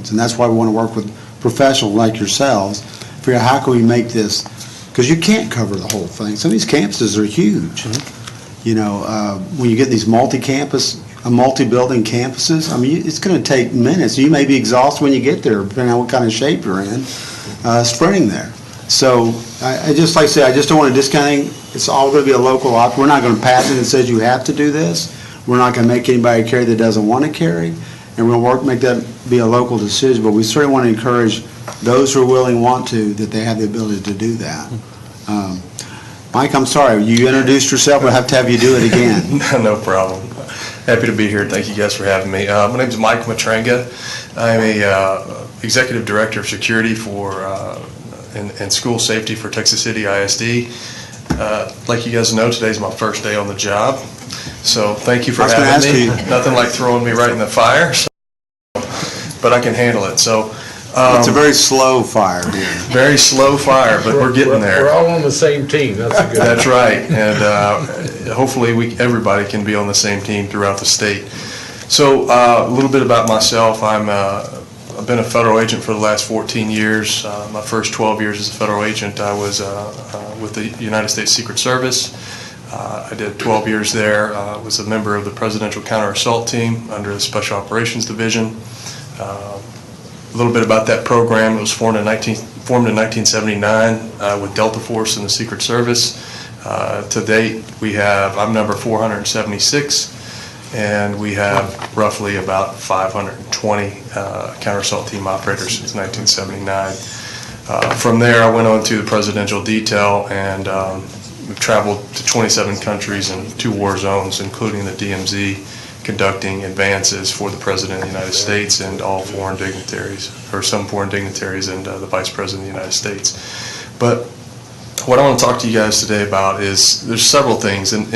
And that's why we want to work with professionals like yourselves, figure out how can we make this, because you can't cover the whole thing. Some of these campuses are huge. You know, when you get these multi-campus, multi-building campuses, I mean, it's going to take minutes. You may be exhausted when you get there, depending on what kind of shape you're in, sprinting there. So I just, like I said, I just don't want to discount anything. It's all going to be a local op. We're not going to pass it that says you have to do this. We're not going to make anybody carry that doesn't want to carry. And we'll work, make that be a local decision. But we certainly want to encourage those who are willing, want to, that they have the ability to do that. Mike, I'm sorry. You introduced yourself. We'll have to have you do it again. No problem. Happy to be here. Thank you guys for having me. My name is Mike Matranga. I'm a Executive Director of Security for and School Safety for Texas City ISD. Like you guys know, today's my first day on the job. So thank you for having me. Nothing like throwing me right in the fire, so, but I can handle it. So it's a very slow fire here. Very slow fire, but we're getting there. We're all on the same team. That's a good. That's right, and hopefully everybody can be on the same team throughout the state. So a little bit about myself. I've been a federal agent for the last 14 years. My first 12 years as a federal agent, I was with the United States Secret Service. I did 12 years there. Was a member of the Presidential Counter Assault Team under the Special Operations Division. A little bit about that program. It was formed in 1979 with Delta Force in the Secret Service. To date, I'm number 476, and we have roughly about 520 counter assault team operators since 1979. From there, I went on to the Presidential Detail, and we've traveled to 27 countries and 2 war zones, including the DMZ, conducting advances for the President of the United States and all foreign dignitaries, or some foreign dignitaries, and the Vice President of the United States. But what I want to talk to you guys today about is there's several things, and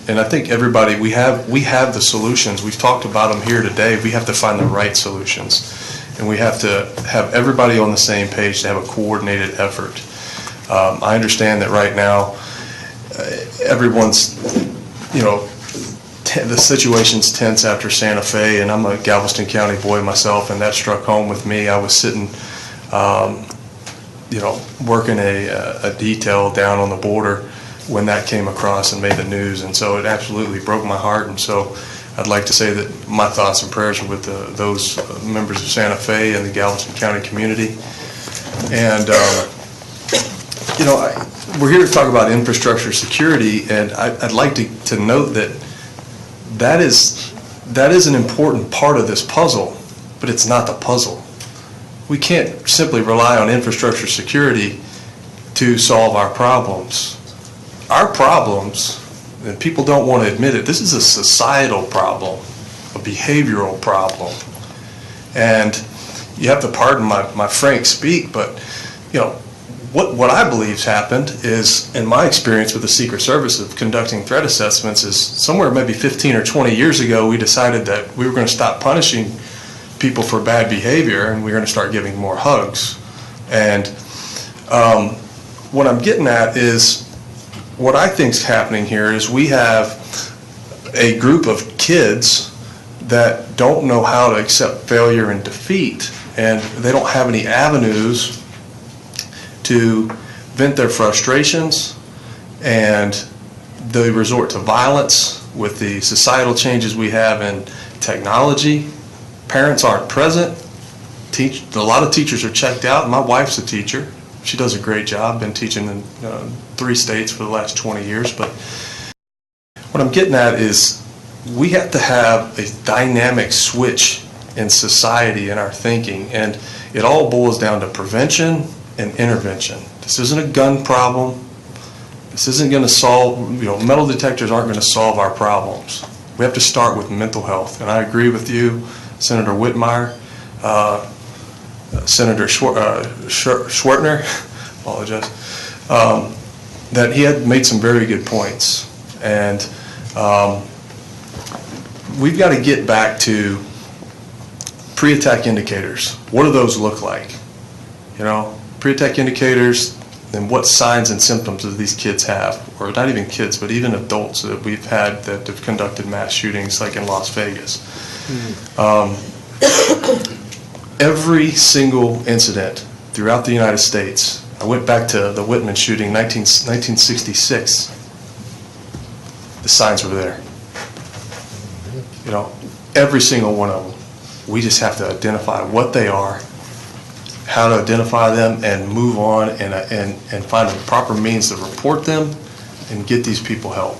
I think everybody, we have the solutions. We've talked about them here today. We have to find the right solutions, and we have to have everybody on the same page to have a coordinated effort. I understand that right now everyone's, you know, the situation's tense after Santa Fe, and I'm a Galveston County boy myself, and that struck home with me. I was sitting, you know, working a detail down on the border when that came across and made the news, and so it absolutely broke my heart. And so I'd like to say that my thoughts and prayers are with those members of Santa Fe and the Galveston County community. And you know, we're here to talk about infrastructure security, and I'd like to note that is an important part of this puzzle, but it's not the puzzle. We can't simply rely on infrastructure security to solve our problems. Our problems, and people don't want to admit it, this is a societal problem, a behavioral problem. And you have to pardon my frank speak, but you know, what I believe's happened is, in my experience with the Secret Service of conducting threat assessments, is somewhere maybe 15 or 20 years ago we decided that we were going to stop punishing people for bad behavior and we were going to start giving more hugs. And what I'm getting at is, what I think's happening here is we have a group of kids that don't know how to accept failure and defeat, and they don't have any avenues to vent their frustrations, and they resort to violence with the societal changes we have in technology. Parents aren't present. A lot of teachers are checked out. My wife's a teacher. She does a great job. Been teaching in 3 states for the last 20 years. But what I'm getting at is we have to have a dynamic switch in society, in our thinking, and it all boils down to prevention and intervention. This isn't a gun problem. This isn't going to solve, you know, metal detectors aren't going to solve our problems. We have to start with mental health. And I agree with you, Senator Whitmire, Senator Schwertner, apologize, that he had made some very good points. And we've got to get back to pre-attack indicators. What do those look like? You know, pre-attack indicators, and what signs and symptoms do these kids have, or not even kids, but even adults that we've had that have conducted mass shootings like in Las Vegas. every single incident throughout the United States, I went back to the Whitman shooting, 1966, the signs were there. You know, every single one of them. We just have to identify what they are, how to identify them, and move on and find the proper means to report them and get these people help.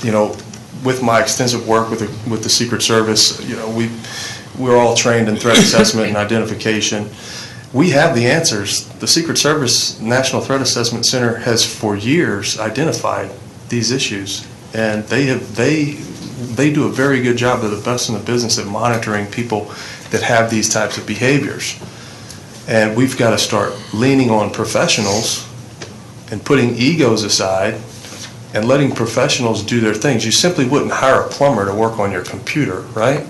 You know, with my extensive work with the Secret Service, you know, we're all trained in threat assessment and identification. We have the answers. The Secret Service National Threat Assessment Center has for years identified these issues, and they do a very good job. They're the best in the business at monitoring people that have these types of behaviors. And we've got to start leaning on professionals and putting egos aside and letting professionals do their things. You simply wouldn't hire a plumber to work on your computer, right?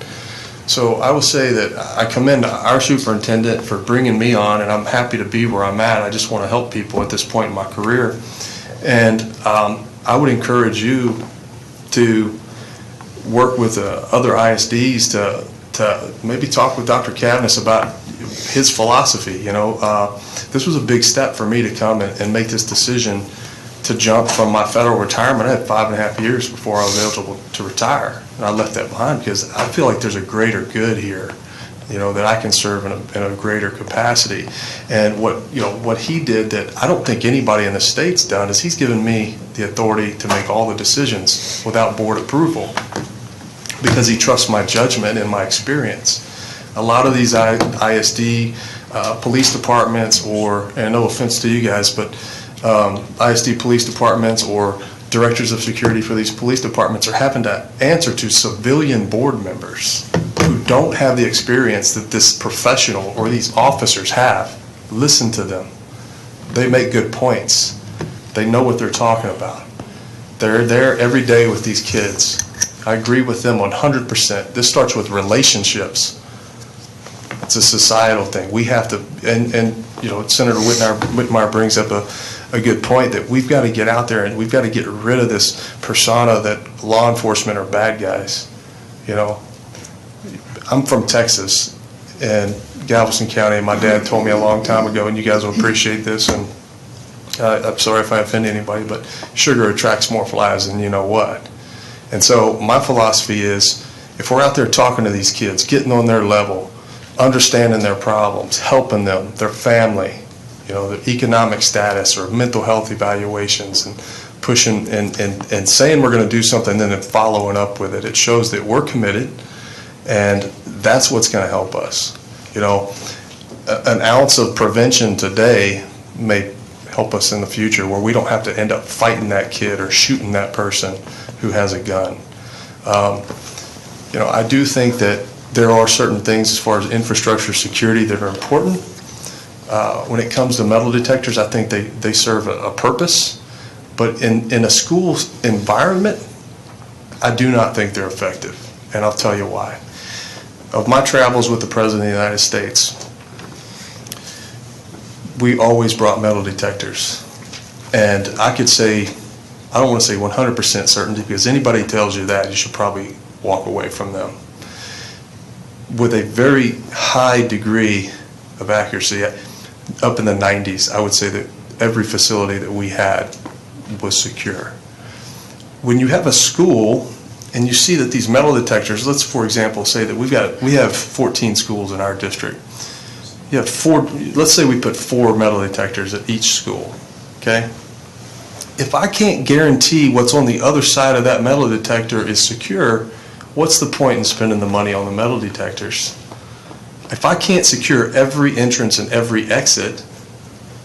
So I will say that I commend our superintendent for bringing me on, and I'm happy to be where I'm at. I just want to help people at this point in my career. And I would encourage you to work with other ISDs to maybe talk with Dr. Cavness about his philosophy. You know, this was a big step for me to come and make this decision to jump from my federal retirement. I had 5.5 years before I was eligible to retire, and I left that behind because I feel like there's a greater good here, you know, that I can serve in a greater capacity. And what he did that I don't think anybody in the state's done is he's given me the authority to make all the decisions without board approval, because he trusts my judgment and my experience. A lot of these ISD police departments, and no offense to you guys, but ISD police departments or directors of security for these police departments are having to answer to civilian board members who don't have the experience that this professional or these officers have. Listen to them. They make good points. They know what they're talking about. They're there every day with these kids. I agree with them 100%. This starts with relationships. It's a societal thing. We have to, and you know, Senator Whitmire brings up a good point that we've got to get out there and we've got to get rid of this persona that law enforcement are bad guys. You know, I'm from Texas and Galveston County, and my dad told me a long time ago, and you guys will appreciate this, and I'm sorry if I offend anybody, but sugar attracts more flies than you know what. And so my philosophy is, if we're out there talking to these kids, getting on their level, understanding their problems, helping them, their family, you know, their economic status or mental health evaluations, and pushing and saying we're going to do something and then following up with it, it shows that we're committed, and that's what's going to help us. You know, an ounce of prevention today may help us in the future, where we don't have to end up fighting that kid or shooting that person who has a gun. You know, I do think that there are certain things as far as infrastructure security that are important. When it comes to metal detectors, I think they serve a purpose, but in a school environment, I do not think they're effective, and I'll tell you why. Of my travels with the President of the United States, we always brought metal detectors, and I could say, I don't want to say 100% certainty, because anybody tells you that, you should probably walk away from them. With a very high degree of accuracy, up in the 90s, I would say that every facility that we had was secure. When you have a school and you see that these metal detectors, let's for example say that we have 14 schools in our district. You have let's say we put 4 metal detectors at each school, okay? If I can't guarantee what's on the other side of that metal detector is secure, what's the point in spending the money on the metal detectors? If I can't secure every entrance and every exit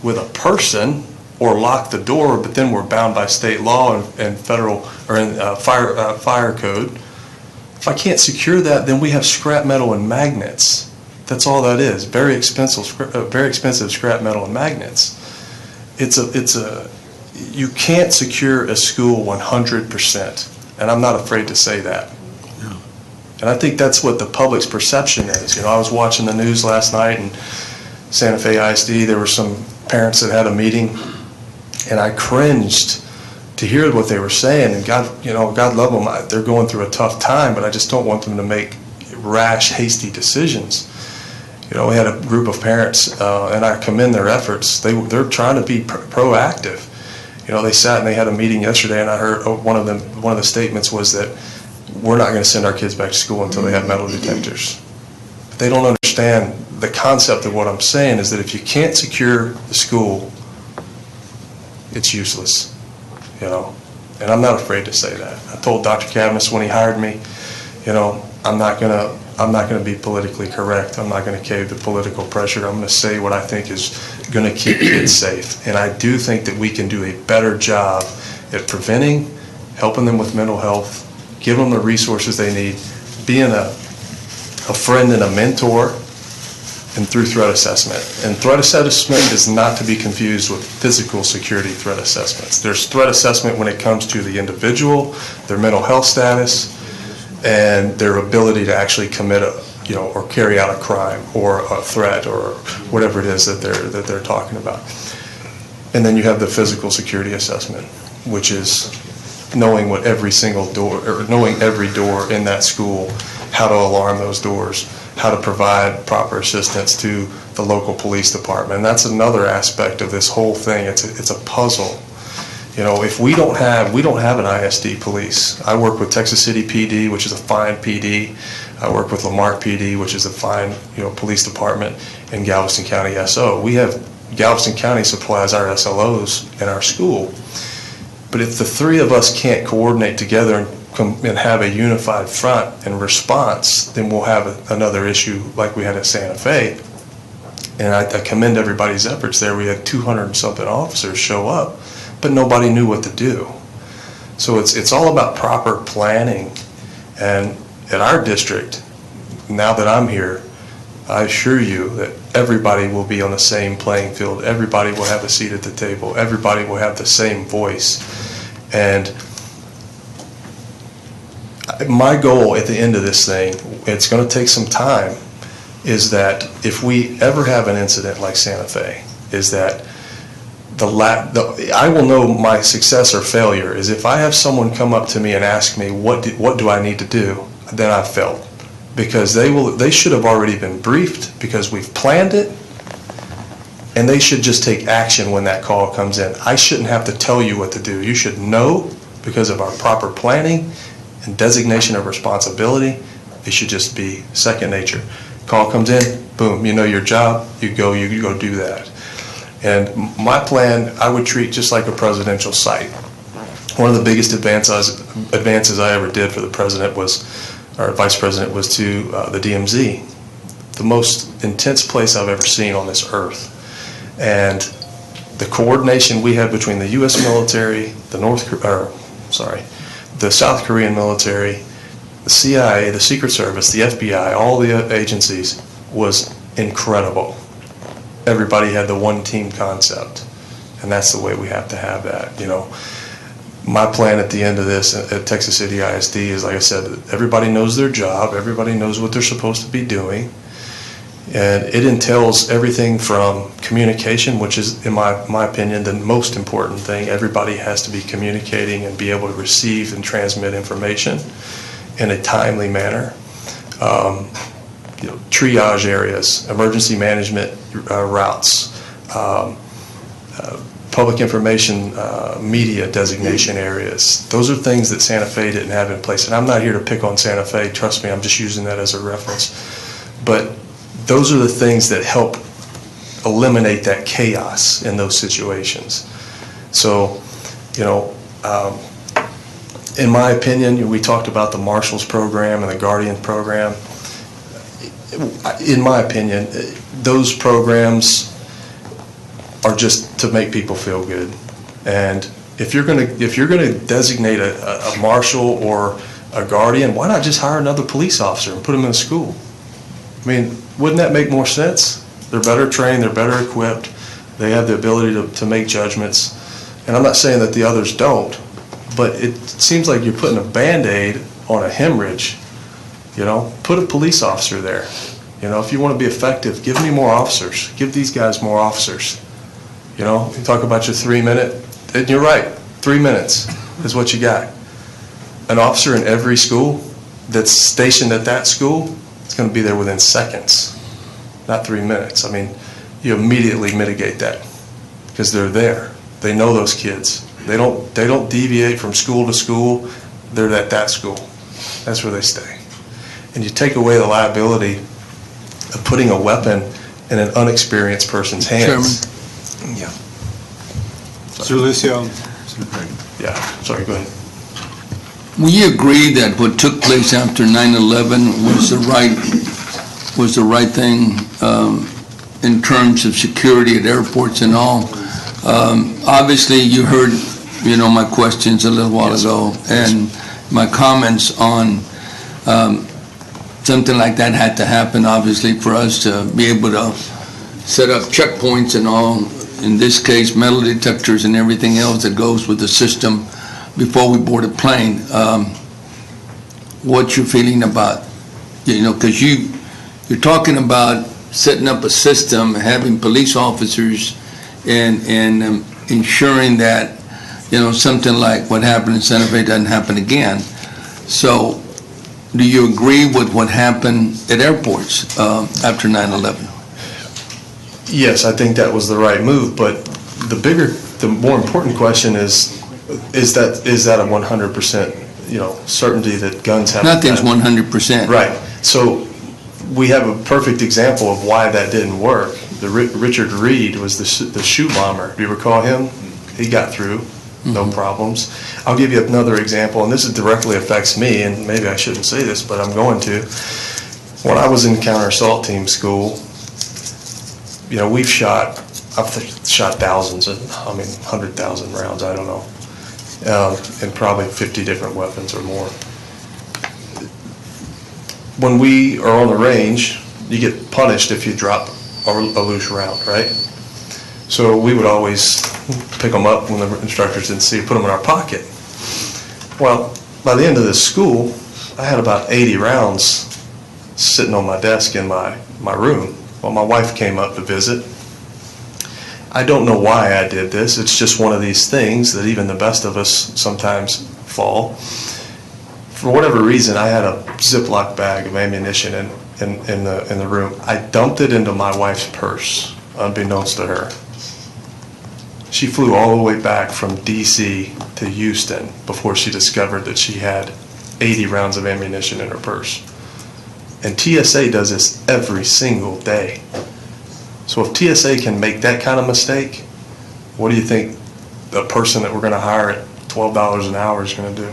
with a person, or lock the door, but then we're bound by state law and federal or in fire code, if I can't secure that, then we have scrap metal and magnets. That's all that is. Very expensive scrap metal and magnets. You can't secure a school 100%, and I'm not afraid to say that. And I think that's what the public's perception is. You know, I was watching the news last night in Santa Fe ISD. There were some parents that had a meeting, and I cringed to hear what they were saying. And God love them. They're going through a tough time, but I just don't want them to make rash, hasty decisions. You know, we had a group of parents, and I commend their efforts. They're trying to be proactive. You know, they sat and they had a meeting yesterday, and I heard one of the statements was that we're not going to send our kids back to school until they have metal detectors. But they don't understand the concept of what I'm saying is that if you can't secure the school, it's useless, you know. And I'm not afraid to say that. I told Dr. Cadmus when he hired me, you know, I'm not gonna be politically correct. I'm not gonna cave to political pressure. I'm gonna say what I think is gonna keep kids safe. And I do think that we can do a better job at preventing, helping them with mental health, giving them the resources they need, being a friend and a mentor, and through threat assessment. And threat assessment is not to be confused with physical security threat assessments. There's threat assessment when it comes to the individual, their mental health status, and their ability to actually commit or carry out a crime or a threat or whatever it is that they're talking about. And then you have the physical security assessment, which is knowing what every single door, or knowing every door in that school, how to alarm those doors, how to provide proper assistance to the local police department. And that's another aspect of this whole thing. It's a puzzle. You know, if we don't have an ISD police. I work with Texas City PD, which is a fine PD. I work with Lamarck PD, which is a fine, police department, and Galveston County SO. Galveston County supplies our SLOs in our school. But if the three of us can't coordinate together and have a unified front and response, then we'll have another issue like we had at Santa Fe. And I commend everybody's efforts there. We had 200 and something officers show up, but nobody knew what to do. So it's all about proper planning. And at our district, now that I'm here, I assure you that everybody will be on the same playing field. Everybody will have a seat at the table. Everybody will have the same voice. And my goal at the end of this thing, it's going to take some time, is that if we ever have an incident like Santa Fe, is that I will know my success or failure is if I have someone come up to me and ask me what do I need to do, then I've failed, because they should have already been briefed, because we've planned it, and they should just take action when that call comes in. I shouldn't have to tell you what to do. You should know because of our proper planning and designation of responsibility. It should just be second nature. Call comes in, boom, you know your job, you go do that. And my plan, I would treat just like a presidential site. One of the biggest advances I ever did for the president or vice president was to the DMZ, the most intense place I've ever seen on this earth. And the coordination we had between the U.S. military, the South Korean military, the CIA, the Secret Service, the FBI, all the agencies was incredible. Everybody had the one team concept, and that's the way we have to have that. My plan at the end of this at Texas City ISD is, like I said, everybody knows their job, everybody knows what they're supposed to be doing, and it entails everything from communication, which is, in my opinion, the most important thing. Everybody has to be communicating and be able to receive and transmit information in a timely manner. Triage areas, emergency management routes, public information media designation areas. Those are things that Santa Fe didn't have in place. And I'm not here to pick on Santa Fe, trust me, I'm just using that as a reference. But those are the things that help eliminate that chaos in those situations. So, in my opinion, we talked about the Marshals program and the Guardian program. In my opinion, those programs are just to make people feel good. And if you're gonna designate a marshal or a guardian, why not just hire another police officer and put them in school? I mean, wouldn't that make more sense? They're better trained, they're better equipped, they have the ability to make judgments. And I'm not saying that the others don't, but it seems like you're putting a Band-Aid on a hemorrhage. Put a police officer there. If you want to be effective, give me more officers. Give these guys more officers. You talk about your 3 minute, and you're right, 3 minutes is what you got. An officer in every school that's stationed at that school It's going to be there within seconds, not 3 minutes. I mean, you immediately mitigate that because they're there. They know those kids. They don't deviate from school to school. They're at that school. That's where they stay. And you take away the liability of putting a weapon in an unexperienced person's hands. Chairman. Yeah. Sir Lucio? Yeah, sorry, go ahead. Will you agree that what took place after 9/11 was the right thing in terms of security at airports and all? Obviously, you heard, my questions a little while ago, and my comments on something like that had to happen, obviously, for us to be able to set up checkpoints and all, in this case, metal detectors and everything else that goes with the system before we board a plane. What's your feeling about, because you're talking about setting up a system, having police officers and ensuring that, something like what happened in Santa Fe doesn't happen again. So do you agree with what happened at airports after 9/11? Yes, I think that was the right move, but the more important question is that a 100%, certainty that guns have... Nothing's 100%. Right. So we have a perfect example of why that didn't work. Richard Reed was the shoe bomber. Do you recall him? He got through, no problems. I'll give you another example, and this directly affects me, and maybe I shouldn't say this, but I'm going to. When I was in counter assault team school, I've shot thousands, 100,000 rounds, I don't know, and probably 50 different weapons or more. When we are on the range, you get punished if you drop a loose round, right? So we would always pick them up when the instructors didn't see, put them in our pocket. Well, by the end of this school, I had about 80 rounds sitting on my desk in my room. Well, my wife came up to visit. I don't know why I did this. It's just one of these things that even the best of us sometimes fall. For whatever reason, I had a Ziploc bag of ammunition in the room. I dumped it into my wife's purse, unbeknownst to her. She flew all the way back from D.C. to Houston before she discovered that she had 80 rounds of ammunition in her purse. And TSA does this every single day. So if TSA can make that kind of mistake, what do you think the person that we're going to hire at $12 an hour is going to do?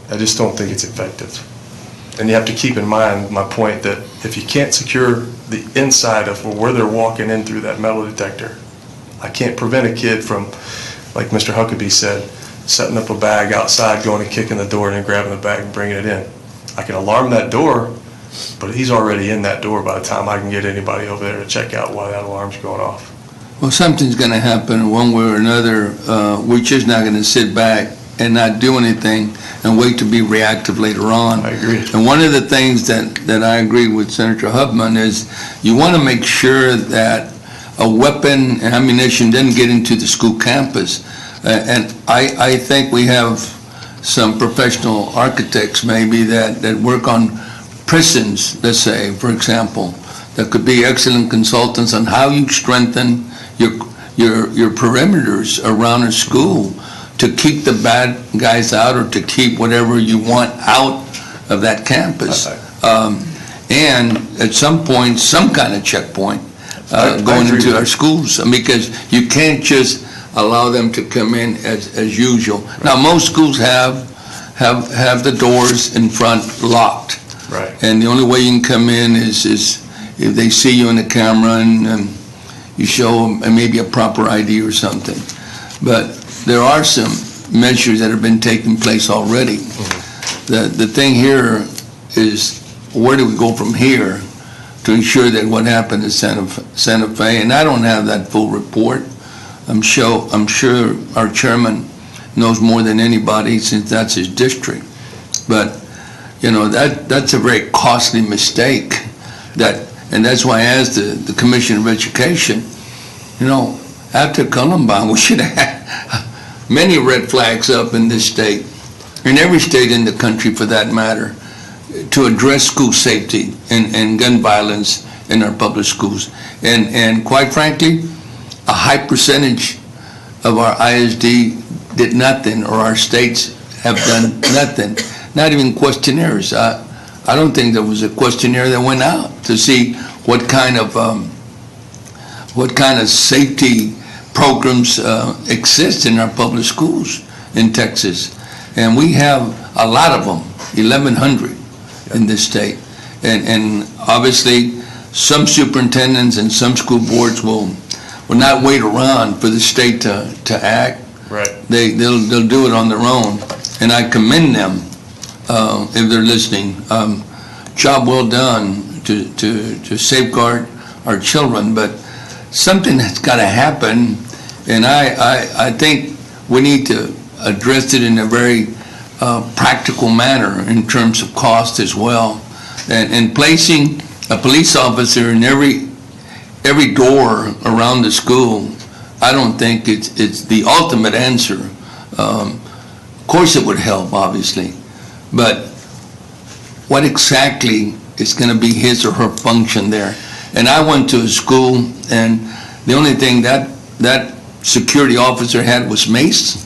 I just don't think it's effective. And you have to keep in mind my point that if you can't secure the inside of where they're walking in through that metal detector, I can't prevent a kid from, like Mr. Huckabee said, setting up a bag outside, going and kicking the door and then grabbing the bag and bringing it in. I can alarm that door, but he's already in that door by the time I can get anybody over there to check out why that alarm's going off. Well, something's going to happen one way or another. We're just not going to sit back and not do anything and wait to be reactive later on. I agree. And one of the things that I agree with Senator Huffman is you want to make sure that a weapon and ammunition doesn't get into the school campus. And I think we have some professional architects maybe that work on prisons, let's say, for example, that could be excellent consultants on how you strengthen your perimeters around a school to keep the bad guys out or to keep whatever you want out of that campus. And at some point, some kind of checkpoint going into our schools, because you can't just allow them to come in as usual. Right. Now, most schools have the doors in front locked. Right. And the only way you can come in is if they see you on the camera and you show them maybe a proper ID or something. But there are some measures that have been taking place already. Mm-hmm. The thing here is, where do we go from here to ensure that what happened in Santa Fe, and I don't have that full report. I'm sure our chairman knows more than anybody since that's his district. But that's a very costly mistake. And that's why I asked the Commission of Education, after Columbine, we should have had many red flags up in this state, in every state in the country for that matter. to address school safety and gun violence in our public schools. And quite frankly, a high percentage of our ISD did nothing, or our states have done nothing, not even questionnaires. I don't think there was a questionnaire that went out to see what kind of safety programs exist in our public schools in Texas. And we have a lot of them, 1,100 in this state. And obviously, some superintendents and some school boards will not wait around for the state to act. Right. They'll do it on their own. And I commend them if they're listening. Job well done to safeguard our children, but something has got to happen, and I think we need to address it in a very practical manner in terms of cost as well, and placing a police officer in every door around the school. I don't think it's the ultimate answer. Of course it would help, obviously, but what exactly is going to be his or her function there? And I went to a school, and the only thing that security officer had was mace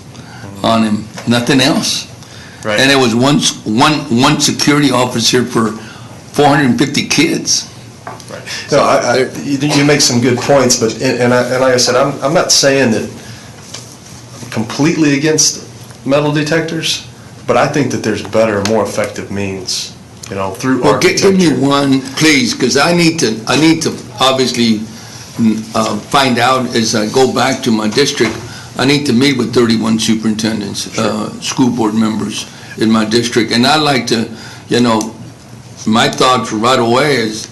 on him, nothing else. Right. And it was one security officer for 450 kids. Right. No, you make some good points, but and like I said, I'm not saying that I'm completely against metal detectors, but I think that there's better, more effective means, through Well, architecture. give me one, please, because I need to obviously find out as I go back to my district. I need to meet with 31 superintendents, school board members in my district, and I'd like to, my thoughts right away is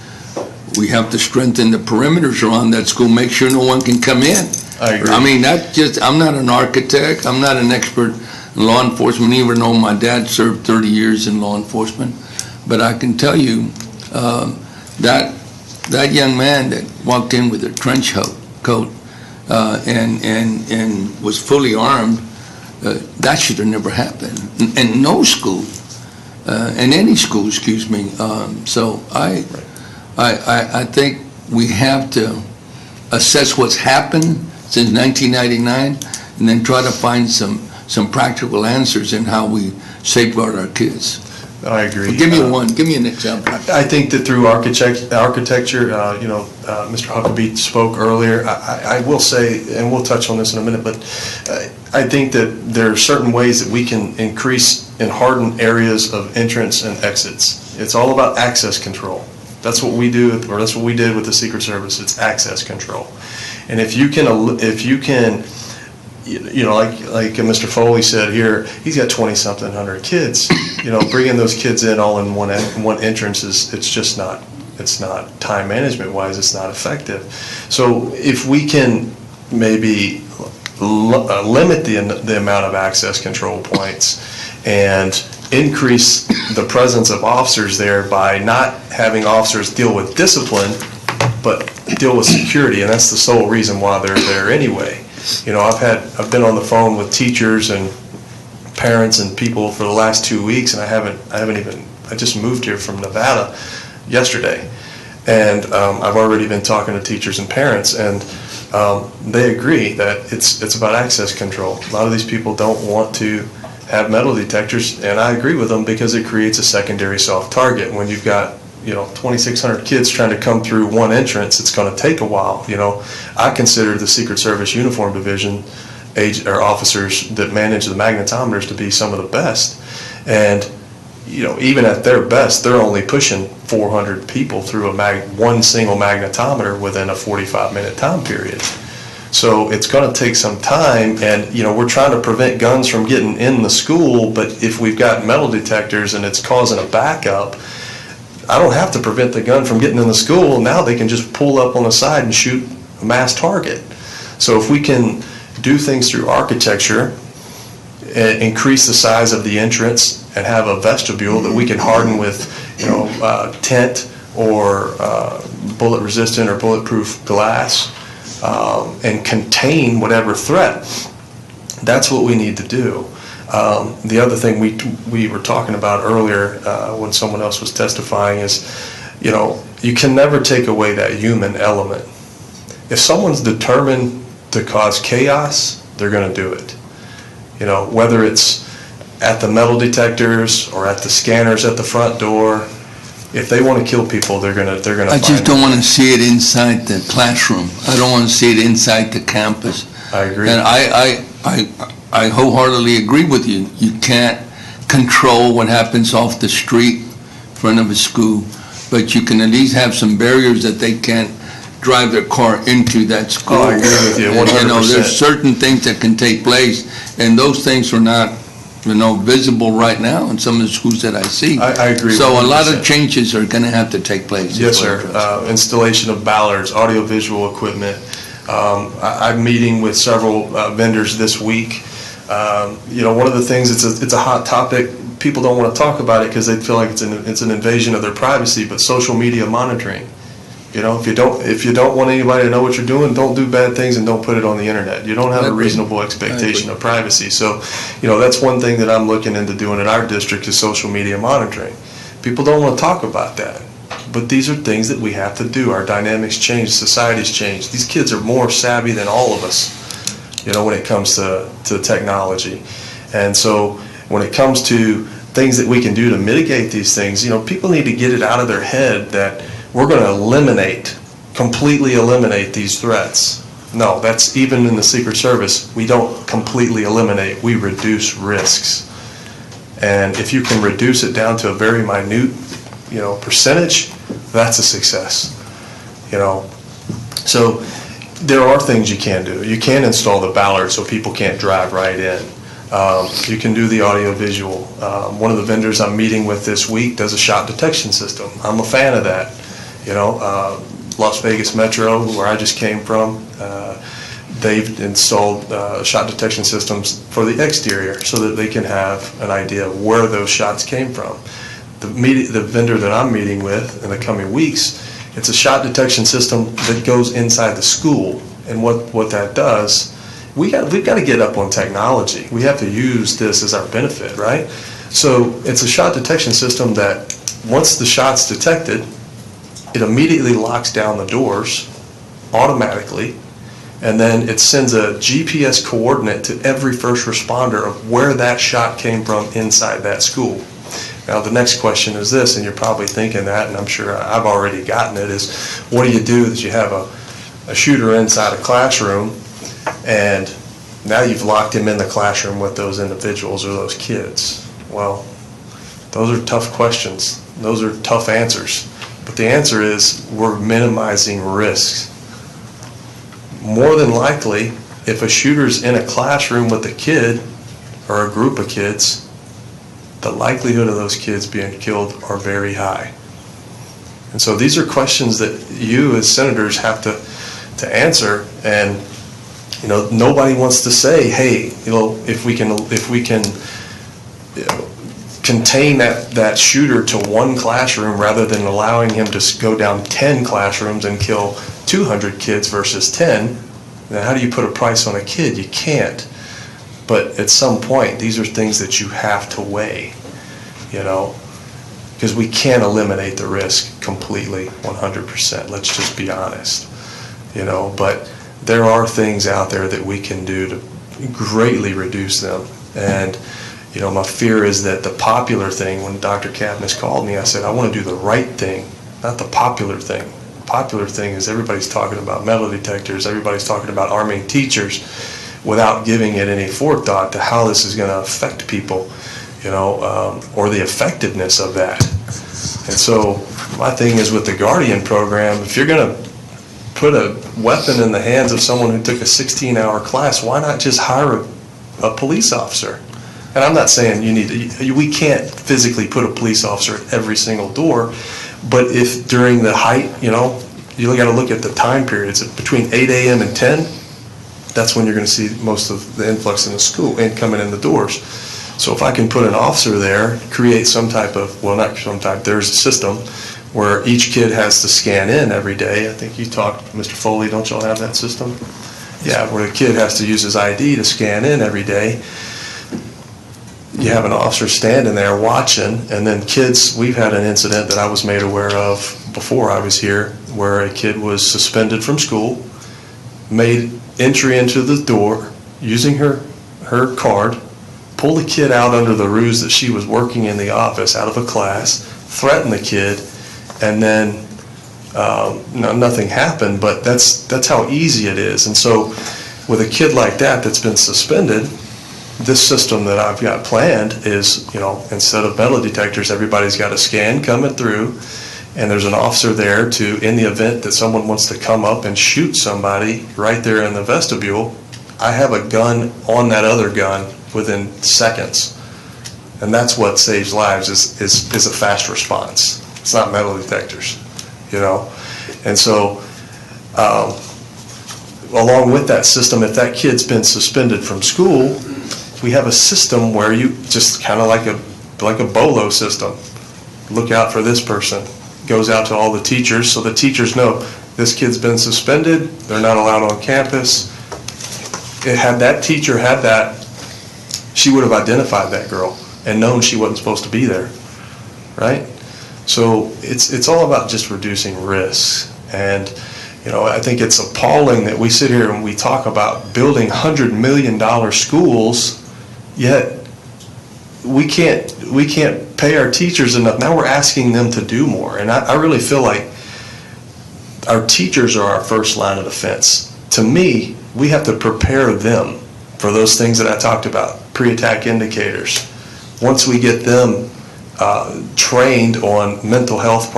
we have to strengthen the perimeters around that school, make sure no one can come in. I agree. I mean, I'm not an architect, I'm not an expert in law enforcement, even though my dad served 30 years in law enforcement. But I can tell you that young man that walked in with a trench coat and was fully armed, that should have never happened. In no school, in any school, excuse me. So I think we have to assess what's happened since 1999 and then try to find some practical answers in how we safeguard our kids. I agree. Give me one. Give me an example. I think that through architecture, Mr. Huckabee spoke earlier. I will say, and we'll touch on this in a minute, but I think that there are certain ways that we can increase and harden areas of entrance and exits. It's all about access control. That's what we do, or that's what we did with the Secret Service. It's access control. And if you can, like Mr. Foley said here, he's got 20-something hundred kids. Bringing those kids in all in one entrance it's just not time management wise, it's not effective. So if we can maybe limit the amount of access control points and increase the presence of officers there by not having officers deal with discipline, but deal with security, and that's the sole reason why they're there anyway. I've been on the phone with teachers and parents and people for the last 2 weeks, and I just moved here from Nevada yesterday, and I've already been talking to teachers and parents, and they agree that it's about access control. A lot of these people don't want to have metal detectors, and I agree with them because it creates a secondary soft target. When you've got 2,600 kids trying to come through one entrance, it's going to take a while. I consider the Secret Service Uniform Division officers that manage the magnetometers to be some of the best. And, even at their best, they're only pushing 400 people through one single magnetometer within a 45-minute time period. So it's going to take some time, and, we're trying to prevent guns from getting in the school, but if we've got metal detectors and it's causing a backup, I don't have to prevent the gun from getting in the school. Now they can just pull up on the side and shoot a mass target. So if we can do things through architecture, increase the size of the entrance and have a vestibule that we can harden with, tent or bullet resistant or bulletproof glass, and contain whatever threat, that's what we need to do. The other thing we were talking about earlier when someone else was testifying is, you can never take away that human element. If someone's determined to cause chaos, they're going to do it. Whether it's at the metal detectors or at the scanners at the front door, if they want to kill people, they're going to. I just don't want to see it inside the classroom. I don't want to see it inside the campus. I agree. And I wholeheartedly agree with you. You can't control what happens off the street in front of a school, but you can at least have some barriers that they can't drive their car into that school. Oh, I agree with you, 100%. There's certain things that can take place, and those things are not, visible right now in some of the schools that I see. I agree. So a lot 100%. of changes are going to have to take place. Yes, sir. Installation of ballards, audiovisual equipment. I'm meeting with several vendors this week. One of the things, it's a hot topic. People don't want to talk about it because they feel like it's an invasion of their privacy, but social media monitoring. If you don't want anybody to know what you're doing, don't do bad things and don't put it on the internet. You don't have a reasonable expectation of privacy. So, that's one thing that I'm looking into doing in our district is social media monitoring. People don't want to talk about that, but these are things that we have to do. Our dynamics change, society's changed. These kids are more savvy than all of us, when it comes to technology. And so when it comes to things that we can do to mitigate these things, people need to get it out of their head that we're going to completely eliminate these threats. No, that's even in the Secret Service. We don't completely eliminate, we reduce risks. And if you can reduce it down to a very minute, percentage, that's a success. So there are things you can do. You can install the ballard so people can't drive right in. You can do the audio visual. One of the vendors I'm meeting with this week does a shot detection system. I'm a fan of that. Las Vegas Metro, where I just came from, they've installed shot detection systems for the exterior so that they can have an idea of where those shots came from. The vendor that I'm meeting with in the coming weeks, it's a shot detection system that goes inside the school. And what that does, we've got to get up on technology. We have to use this as our benefit, right? So it's a shot detection system that once the shot's detected, it immediately locks down the doors automatically, and then it sends a GPS coordinate to every first responder of where that shot came from inside that school. Now the next question is this, and you're probably thinking that, and I'm sure I've already gotten it, is what do you do that you have a shooter inside a classroom and now you've locked him in the classroom with those individuals or those kids? Well, those are tough questions. Those are tough answers. But the answer is we're minimizing risks. More than likely, if a shooter's in a classroom with a kid or a group of kids, the likelihood of those kids being killed are very high. And so these are questions that you as senators have to answer. And nobody wants to say, hey, if we can contain that shooter to one classroom rather than allowing him to go down 10 classrooms and kill 200 kids versus 10, then how do you put a price on a kid? You can't. But at some point, these are things that you have to weigh, because we can't eliminate the risk completely, 100%. Let's just be honest, but there are things out there that we can do to greatly reduce them. And my fear is that the popular thing, when Dr. Kapnis called me, I said, I want to do the right thing, not the popular thing. The popular thing is everybody's talking about metal detectors, everybody's talking about arming teachers without giving it any forethought to how this is going to affect people, or the effectiveness of that. And so my thing is with the Guardian program, if you're going to put a weapon in the hands of someone who took a 16-hour class, why not just hire a police officer? And I'm not saying we can't physically put a police officer at every single door, but if during the height, you got to look at the time period. It's between 8 a.m. and 10. That's when you're going to see most of the influx in the school and coming in the doors. So if I can put an officer there, create some type of, there's a system where each kid has to scan in every day. I think you talked, Mr. Foley, don't y'all have that system? Yeah, where the kid has to use his ID to scan in every day. you have an officer standing there watching, and then kids, we've had an incident that I was made aware of before I was here, where a kid was suspended from school, made entry into the door using her card, pulled the kid out under the ruse that she was working in the office out of a class, threatened the kid, and then nothing happened, but that's how easy it is. And so with a kid like that that's been suspended, this system that I've got planned is, instead of metal detectors, everybody's got a scan coming through, and there's an officer there to, in the event that someone wants to come up and shoot somebody right there in the vestibule, I have a gun on that other gun within seconds. And that's what saves lives, is a fast response. It's not metal detectors, And so, along with that system, if that kid's been suspended from school, we have a system where you just kind of like a BOLO system. Look out for this person. Goes out to all the teachers, so the teachers know this kid's been suspended, they're not allowed on campus. Had that teacher had that, she would have identified that girl and known she wasn't supposed to be there, right? So it's all about just reducing risks. And I think it's appalling that we sit here and we talk about building $100 million schools, yet we can't pay our teachers enough. Now we're asking them to do more. And I really feel like our teachers are our first line of defense. To me, we have to prepare them for those things that I talked about, pre-attack indicators. Once we get them trained on mental health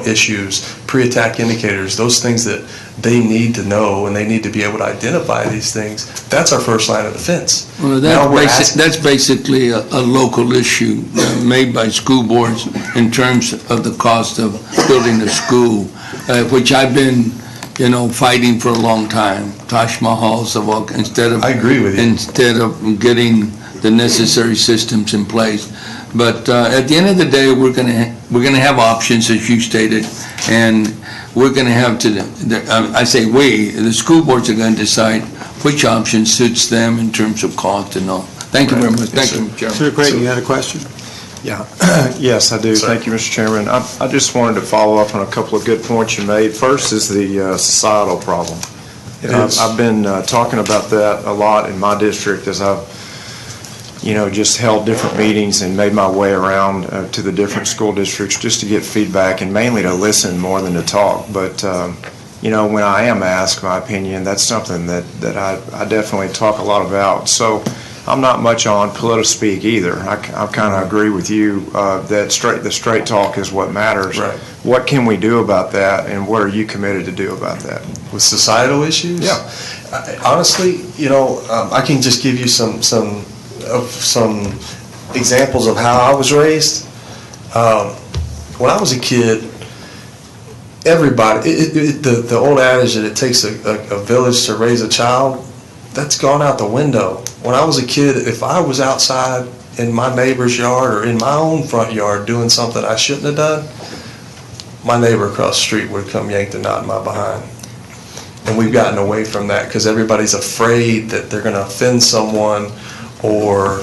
issues, pre-attack indicators, those things that they need to know and they need to be able to identify these things, that's our first line of defense. Well, that's basically a local issue made by school boards in terms of the cost of building a school, which I've been fighting for a long time. Taj Mahal's of all, I agree with you. Instead of getting the necessary systems in place. But at the end of the day, we're going to have options, as you stated, and we're going to have I say we, the school boards are going to decide which option suits them in terms of cost and all. Thank you very much. Thank you, Chairman. Senator Creighton, you had a question? Yeah, yes, I do. Thank you, Mr. Chairman. I just wanted to follow up on a couple of good points you made. First is the societal problem. I've been talking about that a lot in my district as I've just held different meetings and made my way around to the different school districts just to get feedback and mainly to listen more than to talk. But, when I am asked my opinion, that's something that I definitely talk a lot about. So I'm not much on politispeak either. I kind of agree with you that the straight talk is what matters. Right. What can we do about that, and what are you committed to do about that? With societal issues? Yeah. Honestly, I can just give you some examples of how I was raised. When I was a kid, everybody, the old adage that it takes a village to raise a child, that's gone out the window. When I was a kid, if I was outside in my neighbor's yard or in my own front yard doing something I shouldn't have done, my neighbor across the street would come yank the knot in my behind. And we've gotten away from that because everybody's afraid that they're going to offend someone, or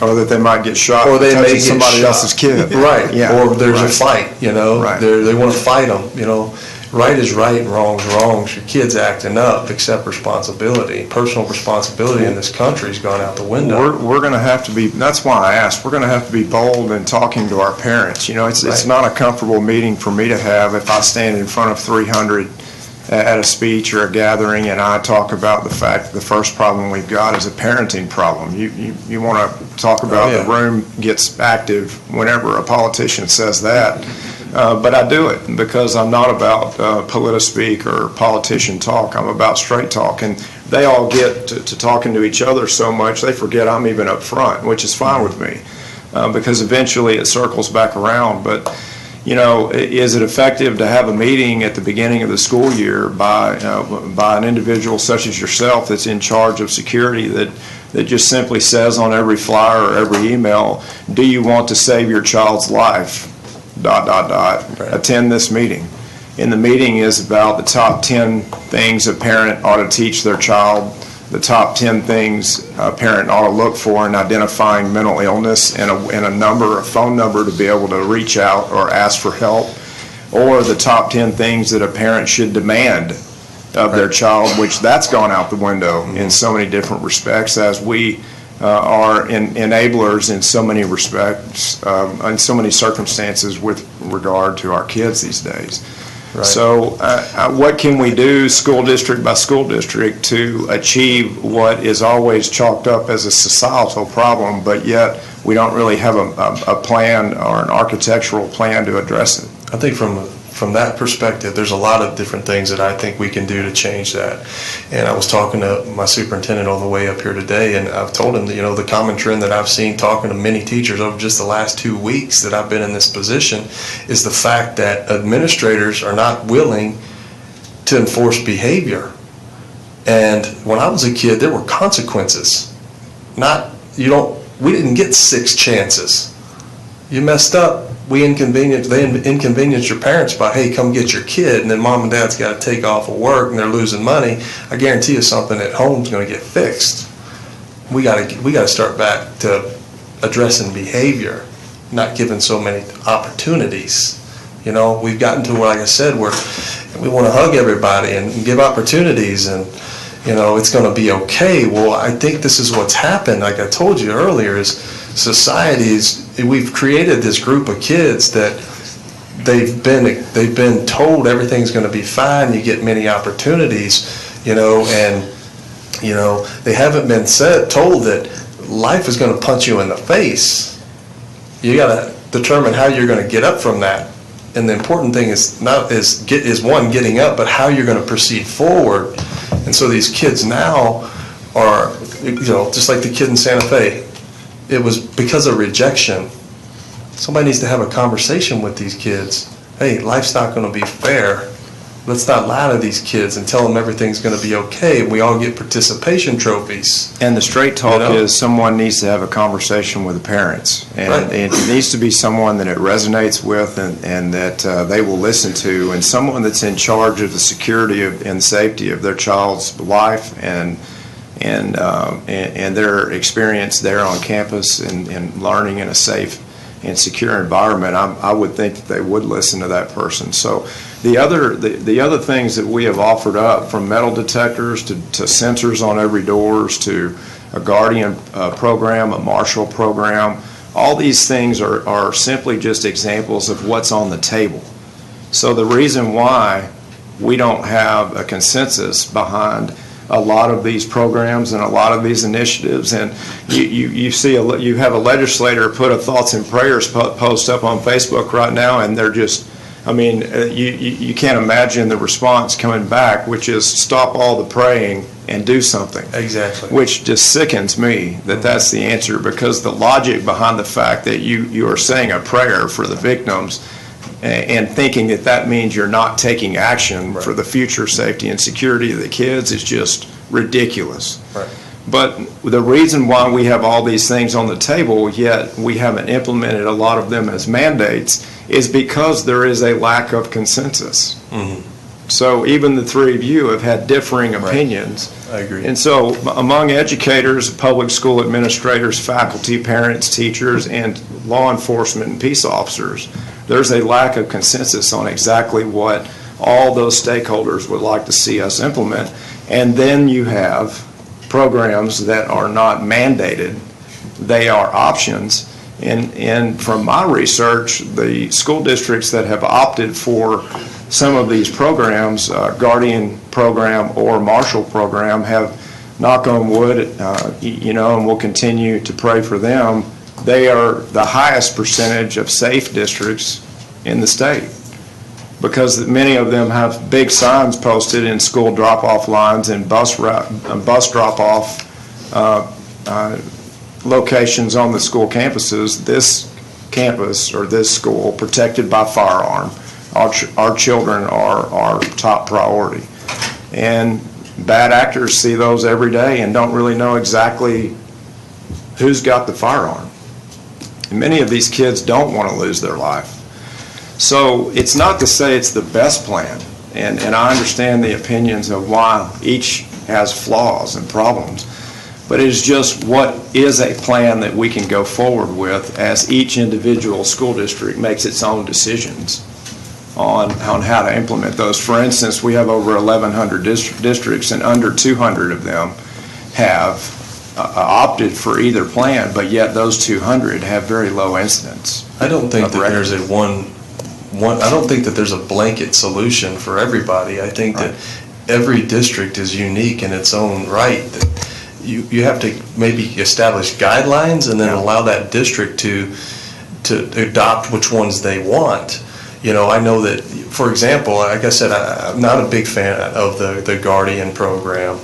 that they might get shot, or they may get somebody shot. Else's kid, right? Yeah. Or there's right. a fight, Right. They want to fight them, Right is right and wrong is wrong. Your kid's acting up, accept responsibility. Personal responsibility in this country has gone out the window. We're going to have to be, that's why I asked, we're going to have to be bold in talking to our parents. It's not a comfortable meeting for me to have if I stand in front of 300 at a speech or a gathering and I talk about the fact that the first problem we've got is a parenting problem. You want to talk about the room gets active whenever a politician says that. But I do it because I'm not about politispeak or politician talk. I'm about straight talk. And they all get to talking to each other so much they forget I'm even up front, which is fine with me because eventually it circles back around. But, is it effective to have a meeting at the beginning of the school year by an individual such as yourself that's in charge of security that just simply says on every flyer or every email, do you want to save your child's life? ... Right. Attend this meeting. And the meeting is about the top 10 things a parent ought to teach their child the top 10 things a parent ought to look for in identifying mental illness, and a phone number to be able to reach out or ask for help, or the top 10 things that a parent should demand of their child, which that's gone out the window in so many different respects, as we are enablers in so many respects, in so many circumstances with regard to our kids these days. Right. So what can we do, school district by school district, to achieve what is always chalked up as a societal problem, but yet we don't really have a plan or an architectural plan to address it? I think from that perspective, there's a lot of different things that I think we can do to change that. And I was talking to my superintendent on the way up here today, and I've told him that, the common trend that I've seen talking to many teachers over just the last 2 weeks that I've been in this position is the fact that administrators are not willing to enforce behavior. And when I was a kid, there were consequences. We didn't get 6 chances. You messed up. They inconvenience your parents by, hey, come get your kid, and then mom and dad's got to take off of work and they're losing money. I guarantee you something at home's going to get fixed. We got to start back to addressing behavior, not giving so many opportunities. We've gotten to where, like I said, where we want to hug everybody and give opportunities, and it's going to be okay. Well, I think this is what's happened. Like I told you earlier, is we've created this group of kids that they've been told everything's going to be fine. You get many opportunities, and they haven't been told that life is going to punch you in the face. You got to determine how you're going to get up from that. And the important thing is one, getting up, but how you're going to proceed forward. And so these kids now are, just like the kid in Santa Fe. It was because of rejection. Somebody needs to have a conversation with these kids. Hey, life's not going to be fair. Let's not lie to these kids and tell them everything's going to be okay. We all get participation trophies. And the straight talk is someone needs to have a conversation with the parents. And Right. it needs to be someone that it resonates with and that they will listen to, and someone that's in charge of the security and safety of their child's life and their experience there on campus and learning in a safe and secure environment. I would think that they would listen to that person. So the other things that we have offered up, from metal detectors to sensors on every doors to a guardian program, a marshal program, all these things are simply just examples of what's on the table. So the reason why we don't have a consensus behind a lot of these programs and a lot of these initiatives, and you have a legislator put a thoughts and prayers post up on Facebook right now, and they're just, you can't imagine the response coming back, which is stop all the praying and do something. Exactly. Which just sickens me that that's the answer, because the logic behind the fact that you are saying a prayer for the victims and thinking that means you're not taking action for the future safety and security of the kids is just ridiculous. Right. But the reason why we have all these things on the table, yet we haven't implemented a lot of them as mandates, is because there is a lack of consensus. Mm-hmm. So even the three of you have had differing opinions. I agree. And so among educators, public school administrators, faculty, parents, teachers, and law enforcement and peace officers, there's a lack of consensus on exactly what all those stakeholders would like to see us implement. And then you have programs that are not mandated. They are options. And from my research, the school districts that have opted for some of these programs, Guardian program or Marshall program, have, knock on wood, and we'll continue to pray for them, they are the highest percentage of safe districts in the state, because many of them have big signs posted in school drop-off lines and bus drop-off locations on the school campuses. This campus or this school protected by firearm. Our children are our top priority. And bad actors see those every day and don't really know exactly who's got the firearm. And many of these kids don't want to lose their life. So it's not to say it's the best plan, and I understand the opinions of why each has flaws and problems. But it is just what is a plan that we can go forward with as each individual school district makes its own decisions on how to implement those. For instance, we have over 1,100 districts, and under 200 of them have opted for either plan, but yet those 200 have very low incidence. I don't think of that record. there's I don't think that there's a blanket solution for everybody. I think that every district is unique in its own right. You have to maybe establish guidelines and then allow that district to adopt which ones they want. You know, I know that, for example, like I said, I'm not a big fan of the Guardian program.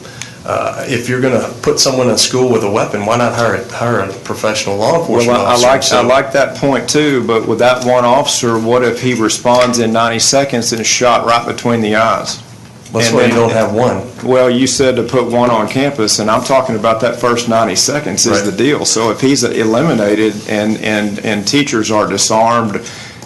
If you're going to put someone in school with a weapon, why not hire a professional law enforcement officer? I like that point too, but with that one officer, what if he responds in 90 seconds and is shot right between the eyes? That's why you don't have one. Well, you said to put one on campus, and I'm talking about that first 90 seconds is the deal. So if he's eliminated and teachers are disarmed,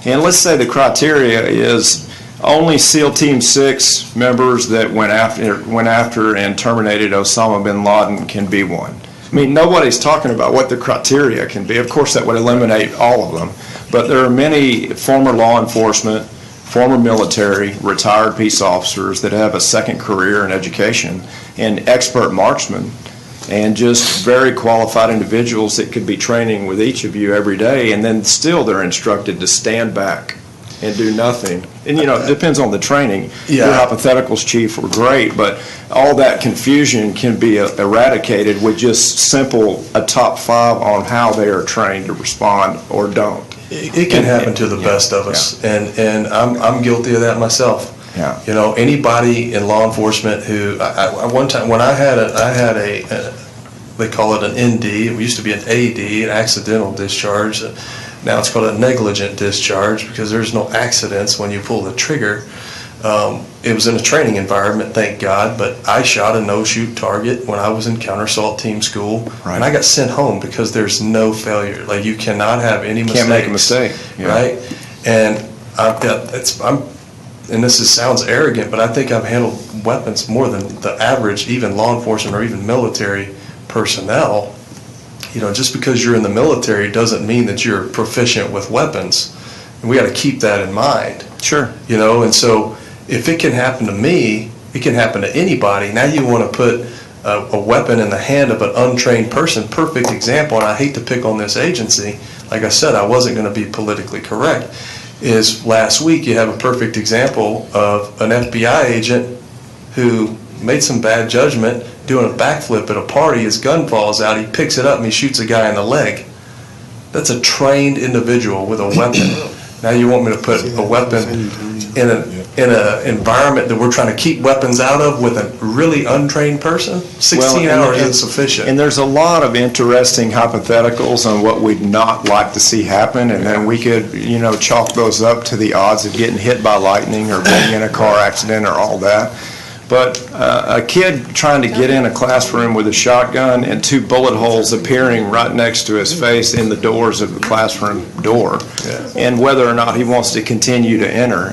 and let's say the criteria is only SEAL Team 6 members that went after and terminated Osama bin Laden can be one. I mean, nobody's talking about what the criteria can be. Of course, that would eliminate all of them. But there are many former law enforcement, former military, retired peace officers that have a second career in education, and expert marksmen, and just very qualified individuals that could be training with each of you every day, and then still they're instructed to stand back and do nothing. And, you know, it depends on the training. Yeah. Your hypotheticals, Chief, were great, but all that confusion can be eradicated with just a top 5 on how they are trained to respond or don't. It can happen to the best of us, and I'm guilty of that myself. Yeah. You know, anybody in law enforcement who, one time when I had a they call it an ND, it used to be an AD, an accidental discharge. Now it's called a negligent discharge because there's no accidents when you pull the trigger. It was in a training environment, thank God, but I shot a no-shoot target when I was in counter-assault team school, and I got sent home because there's no failure. Like, you cannot have any mistakes. Can't make a mistake. Yeah. Right? And and this sounds arrogant, but I think I've handled weapons more than the average, even law enforcement or even military personnel. You know, just because you're in the military doesn't mean that you're proficient with weapons. And we got to keep that in mind. Sure. You know, and so if it can happen to me, it can happen to anybody. Now you want to put a weapon in the hand of an untrained person. Perfect example, and I hate to pick on this agency. Like I said, I wasn't going to be politically correct. Is last week you have a perfect example of an FBI agent who made some bad judgment doing a backflip at a party. His gun falls out, he picks it up and he shoots a guy in the leg. That's a trained individual with a weapon. Now you want me to put a weapon in an environment that we're trying to keep weapons out of with a really untrained person? 16 hours isn't sufficient. And there's a lot of interesting hypotheticals on what we'd not like to see happen, and then we could, you know, chalk those up to the odds of getting hit by lightning or being in a car accident or all that. But a kid trying to get in a classroom with a shotgun and 2 bullet holes appearing right next to his face in the doors of the classroom door, and whether or not he wants to continue to enter.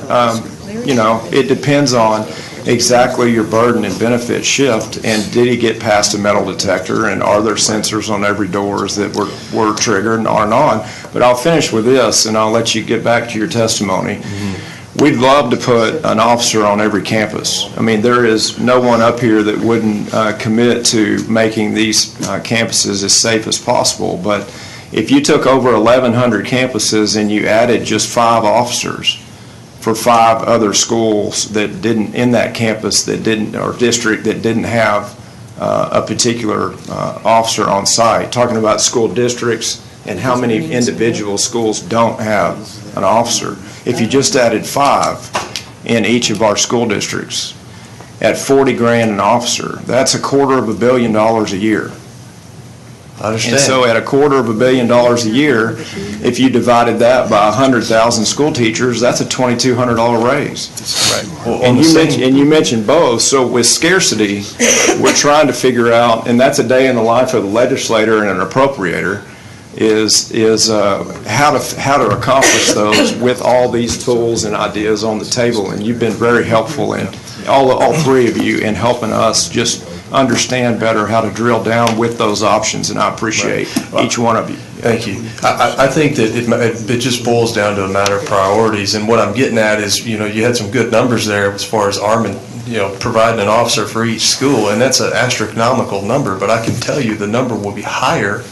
You know, it depends on exactly your burden and benefit shift, and did he get past a metal detector, and are there sensors on every doors that were triggered and are not. But I'll finish with this, and I'll let you get back to your testimony. We'd love to put an officer on every campus. I mean, there is no one up here that wouldn't commit to making these campuses as safe as possible. But if you took over 1,100 campuses and you added just 5 officers for 5 other schools that didn't, in that campus that didn't, or district that didn't have a particular officer on site, talking about school districts and how many individual schools don't have an officer. If you just added 5 in each of our school districts at $40,000 an officer, that's $250 million a year. I understand. And so at $250 million a year, if you divided that by 100,000 school teachers, that's a $2,200 raise. Right. Well, And you mentioned both. So with scarcity, we're trying to figure out, and that's a day in the life of the legislator and an appropriator, is how to accomplish those with all these tools and ideas on the table. And you've been very helpful, in all 3 of you, in helping us just understand better how to drill down with those options, and I appreciate each one of you. Thank you. I think that it just boils down to a matter of priorities, and what I'm getting at is, you had some good numbers there as far as arming, providing an officer for each school, and that's an astronomical number, but I can tell you the number will be higher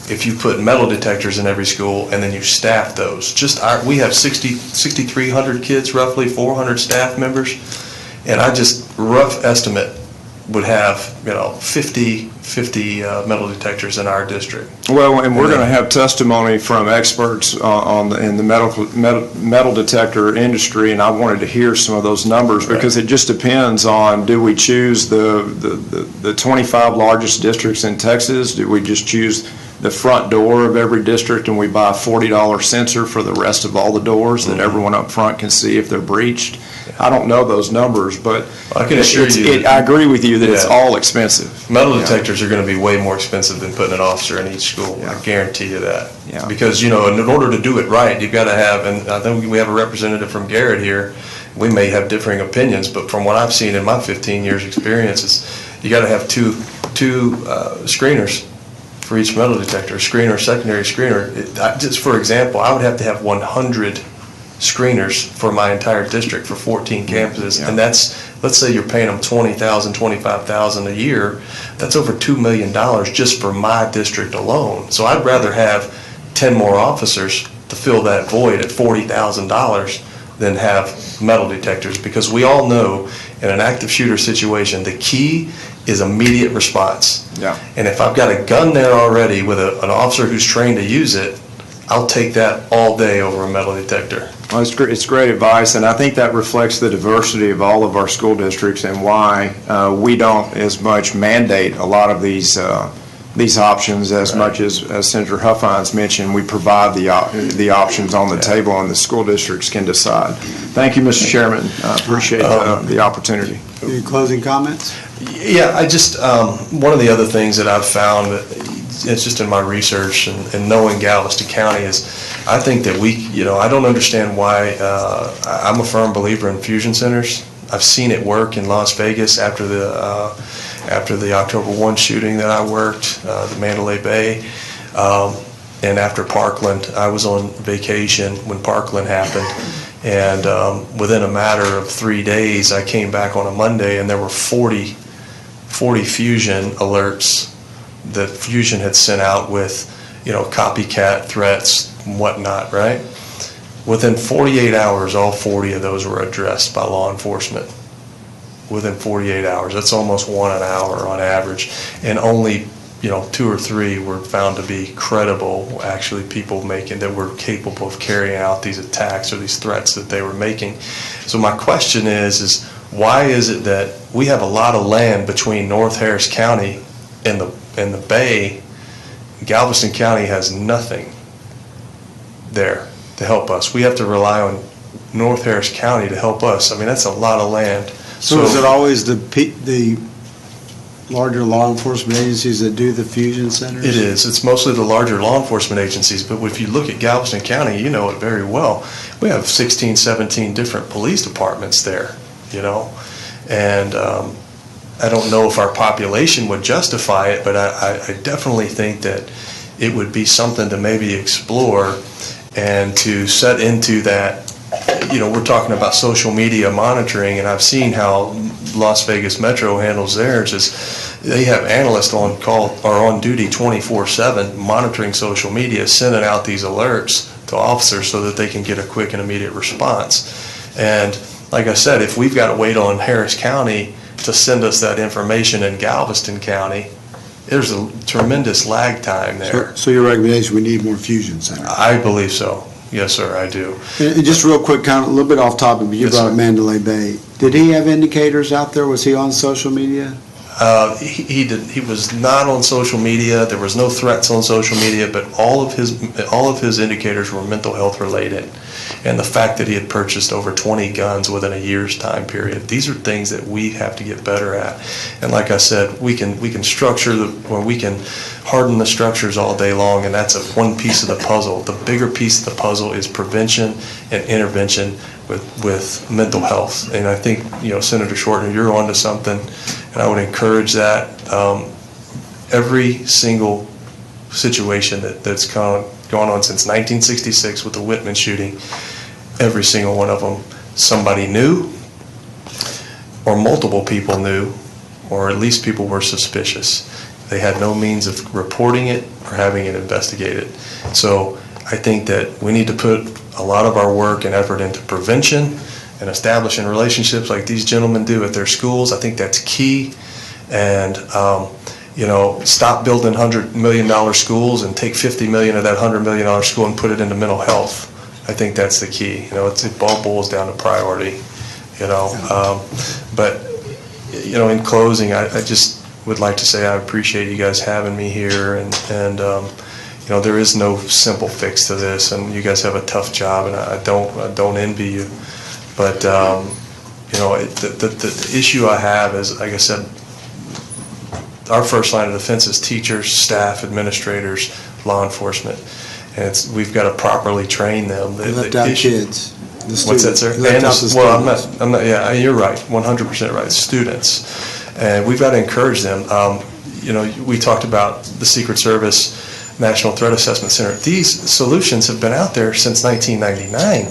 if you put metal detectors in every school and then you staff those. We have 6,300 kids, roughly 400 staff members, and I just, rough estimate, would have, 50 metal detectors in our district. Well, and we're going to have testimony from experts in the metal detector industry, and I wanted to hear some of those numbers because it just depends on, do we choose the 25 largest districts in Texas? Do we just choose the front door of every district and we buy a $40 sensor for the rest of all the doors that everyone up front can see if they're breached? I don't know those numbers, but I can assure you, I agree with you that it's all expensive. Metal detectors are going to be way more expensive than putting an officer in each school. I guarantee you that. Yeah. Because, in order to do it right, you've got to have, and I think we have a representative from Garrett here, we may have differing opinions, but from what I've seen in my 15 years experience, is you got to have two screeners for each metal detector, screener, secondary screener. Just for example, I would have to have 100 screeners for my entire district for 14 campuses, and that's, let's say you're paying them $20,000, $25,000 a year, that's over $2 million just for my district alone. So I'd rather have 10 more officers to fill that void at $40,000 than have metal detectors, because we all know in an active shooter situation, the key is immediate response. Yeah. And if I've got a gun there already with an officer who's trained to use it, I'll take that all day over a metal detector. Well, it's great advice, and I think that reflects the diversity of all of our school districts and why we don't as much mandate a lot of these options as much as Senator Huffines mentioned. We provide the options on the table, and the school districts can decide. Thank you, Mr. Chairman. I appreciate the opportunity. Any closing comments? Yeah, I just, one of the other things that I've found, it's just in my research and knowing Galveston County, is I think that I don't understand why, I'm a firm believer in fusion centers. I've seen it work in Las Vegas after the October 1 shooting that I worked, the Mandalay Bay, and after Parkland. I was on vacation when Parkland happened, and within a matter of 3 days, I came back on a Monday, and there were 40 fusion alerts that Fusion had sent out with, copycat threats and whatnot, right? Within 48 hours, all 40 of those were addressed by law enforcement. Within 48 hours. That's almost 1 an hour on average. And only, 2 or 3 were found to be credible, actually people that were capable of carrying out these attacks or these threats that they were making. So my question is why is it that we have a lot of land between North Harris County and the Bay? Galveston County has nothing there to help us. We have to rely on North Harris County to help us. I mean, that's a lot of land. So is it always the larger law enforcement agencies that do the fusion centers? It is. It's mostly the larger law enforcement agencies, but if you look at Galveston County, you know it very well. We have 16, 17 different police departments there, and I don't know if our population would justify it, but I definitely think that it would be something to maybe explore and to set into that. We're talking about social media monitoring, and I've seen how Las Vegas Metro handles theirs. Is they have analysts on call or on duty 24/7 monitoring social media, sending out these alerts to officers so that they can get a quick and immediate response. And like I said, if we've got to wait on Harris County to send us that information in Galveston County, there's a tremendous lag time there. So your recommendation, we need more fusion centers? I believe so. Yes, sir, I do. And just real quick, kind of a little bit off topic, but you Yes, brought sir. up Mandalay Bay. Did he have indicators out there? Was he on social media? He did. He was not on social media. There was no threats on social media, but all of his indicators were mental health related. and the fact that he had purchased over 20 guns within a year's time period. These are things that we have to get better at. And like I said, we can structure we can harden the structures all day long, and that's one piece of the puzzle. The bigger piece of the puzzle is prevention and intervention with mental health. And I think, Senator Shorten, you're onto something, and I would encourage that. Every single situation that's gone on since 1966 with the Whitman shooting, every single one of them, somebody knew, or multiple people knew, or at least people were suspicious. They had no means of reporting it or having it investigated. So I think that we need to put a lot of our work and effort into prevention and establishing relationships like these gentlemen do at their schools. I think that's key. And stop building $100 million schools and take $50 million of that $100 million school and put it into mental health. I think that's the key. It all boils down to priority. But in closing, I just would like to say I appreciate you guys having me here, and there is no simple fix to this, and you guys have a tough job, and I don't envy you. But the issue I have is, like I said, our first line of defense is teachers, staff, administrators, law enforcement, and we've got to properly train them. You left out kids. What's that, sir? I'm not. Yeah, you're right. 100% right. Students, and we've got to encourage them. We talked about the Secret Service National Threat Assessment Center. These solutions have been out there since 1999.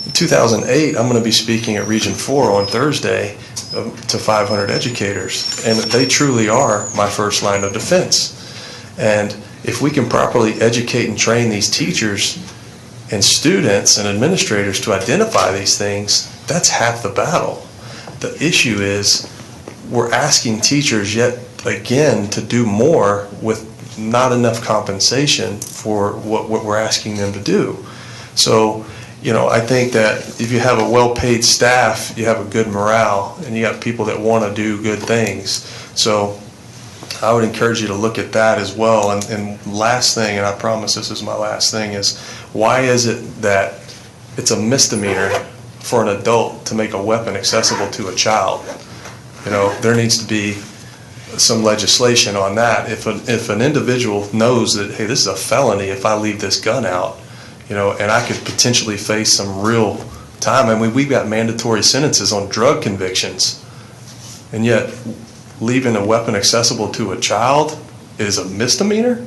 In 2008, I'm going to be speaking at Region 4 on Thursday to 500 educators, and they truly are my first line of defense. And if we can properly educate and train these teachers and students and administrators to identify these things, that's half the battle. The issue is we're asking teachers yet again to do more with not enough compensation for what we're asking them to do. So I think that if you have a well-paid staff, you have a good morale, and you got people that want to do good things. So I would encourage you to look at that as well. And last thing, and I promise this is my last thing, is why is it that it's a misdemeanor for an adult to make a weapon accessible to a child? There needs to be some legislation on that. If an individual knows that, hey, this is a felony if I leave this gun out, and I could potentially face some real time. I mean, we've got mandatory sentences on drug convictions, and yet leaving a weapon accessible to a child is a misdemeanor?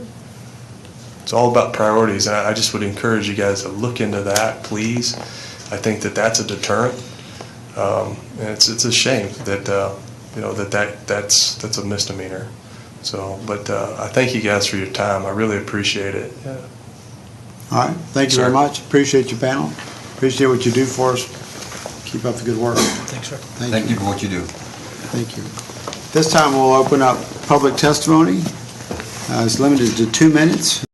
It's all about priorities, and I just would encourage you guys to look into that, please. I think that that's a deterrent, and it's a shame that that's a misdemeanor. So, but I thank you guys for your time. I really appreciate it. Yeah. All right, thank you very much. Appreciate your panel. Appreciate what you do for us. Keep up the good work. Thanks, sir. Thank you for what you do. Thank you. This time we'll open up public testimony. It's limited to 2 minutes.